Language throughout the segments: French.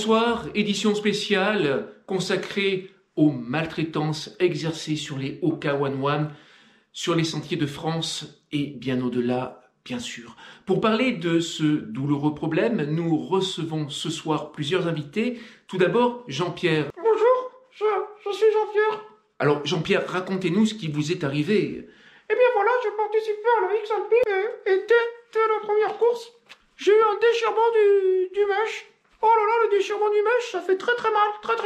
Bonsoir, édition spéciale consacrée aux maltraitances exercées sur les Oka One One, sur les sentiers de France et bien au-delà, bien sûr. Pour parler de ce douloureux problème, nous recevons ce soir plusieurs invités. Tout d'abord, Jean-Pierre. Bonjour, je suis Jean-Pierre. Alors, Jean-Pierre, racontez-nous ce qui vous est arrivé. Eh bien voilà, j'ai participé à la X-Alpi et dès la première course, j'ai eu un déchirement du mèche. Oh là là, le déchirement du mèche, ça fait très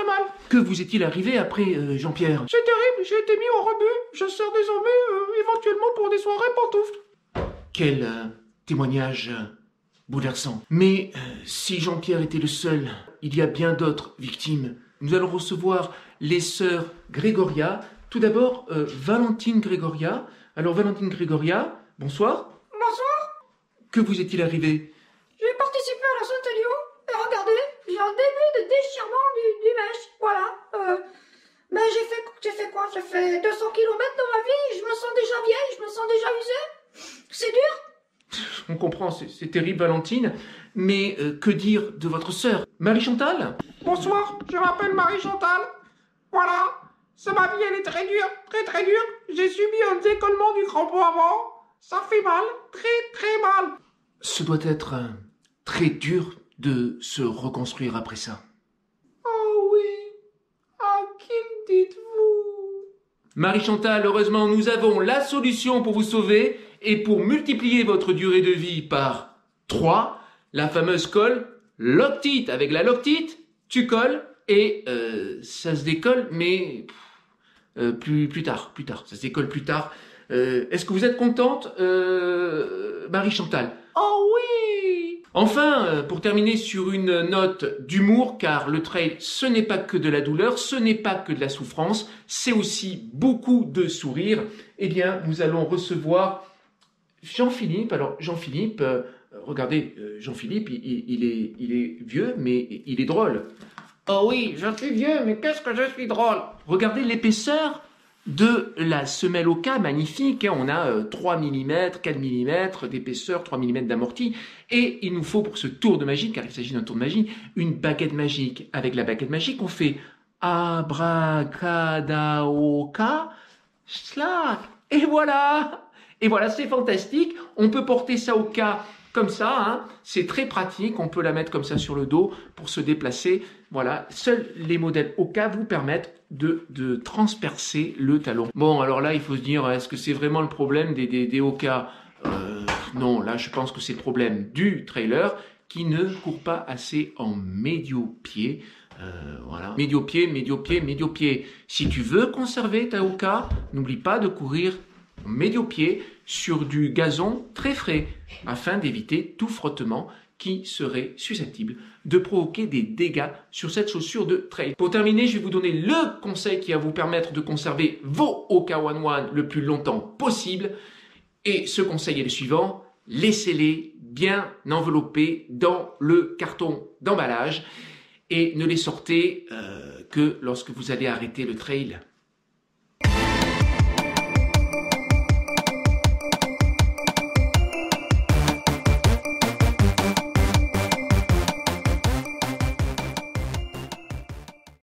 mal. Que vous est-il arrivé après, Jean-Pierre? C'est terrible, j'ai été mis au rebut. Je sers désormais éventuellement pour des soirées pantoufles. Quel témoignage bouleversant. Mais si Jean-Pierre était le seul, il y a bien d'autres victimes. Nous allons recevoir les sœurs Grégoria. Tout d'abord, Valentine Grégoria. Alors, Valentine Grégoria, bonsoir. Bonsoir. Que vous est-il arrivé? J'ai participé à la Saint-Élion et regardez, j'ai un début de déchirement du mèche. Voilà. Mais j'ai fait quoi? J'ai fait 200 km dans ma vie, je me sens déjà vieille, je me sens déjà usée. C'est dur. On comprend, c'est terrible, Valentine. Mais que dire de votre sœur, Marie-Chantal? Bonsoir, je m'appelle Marie-Chantal. Voilà. Ma vie, elle est très dure, très dure. J'ai subi un décollement du crampon avant. Ça fait mal, très mal. Ce doit être très dur de se reconstruire après ça. Oh oui. À qui le dites-vous? Marie-Chantal, heureusement, nous avons la solution pour vous sauver et pour multiplier votre durée de vie par 3, la fameuse colle Loctite. Avec la Loctite, tu colles et ça se décolle, mais plus tard. Ça se décolle plus tard. Est-ce que vous êtes contente, Marie-Chantal? Oh oui. Enfin, pour terminer sur une note d'humour, car le trail, ce n'est pas que de la douleur, ce n'est pas que de la souffrance, c'est aussi beaucoup de sourires. Eh bien, nous allons recevoir Jean-Philippe. Alors, Jean-Philippe, regardez, Jean-Philippe, il est vieux, mais il est drôle. Oh oui, je suis vieux, mais qu'est-ce que je suis drôle. Regardez l'épaisseur de la semelle Oka, magnifique. On a 3 mm, 4 mm d'épaisseur, 3 mm d'amorti. Et il nous faut pour ce tour de magie, car il s'agit d'un tour de magie, une baguette magique. Avec la baguette magique, on fait abracadaoka, slack. Et voilà, c'est fantastique. On peut porter ça au cas comme ça, hein. C'est très pratique. On peut la mettre comme ça sur le dos pour se déplacer. Voilà, seuls les modèles Oka vous permettent de transpercer le talon. Bon, alors là, il faut se dire, est-ce que c'est vraiment le problème des Oka? Non, là, je pense que c'est le problème du trailer qui ne court pas assez en médio-pied. Voilà, médio-pied. Si tu veux conserver ta Oka, n'oublie pas de courir en médio-pied sur du gazon très frais afin d'éviter tout frottement qui serait susceptible de provoquer des dégâts sur cette chaussure de trail. Pour terminer, je vais vous donner le conseil qui va vous permettre de conserver vos Oka One One le plus longtemps possible. Et ce conseil est le suivant: laissez-les bien enveloppés dans le carton d'emballage et ne les sortez que lorsque vous allez arrêter le trail.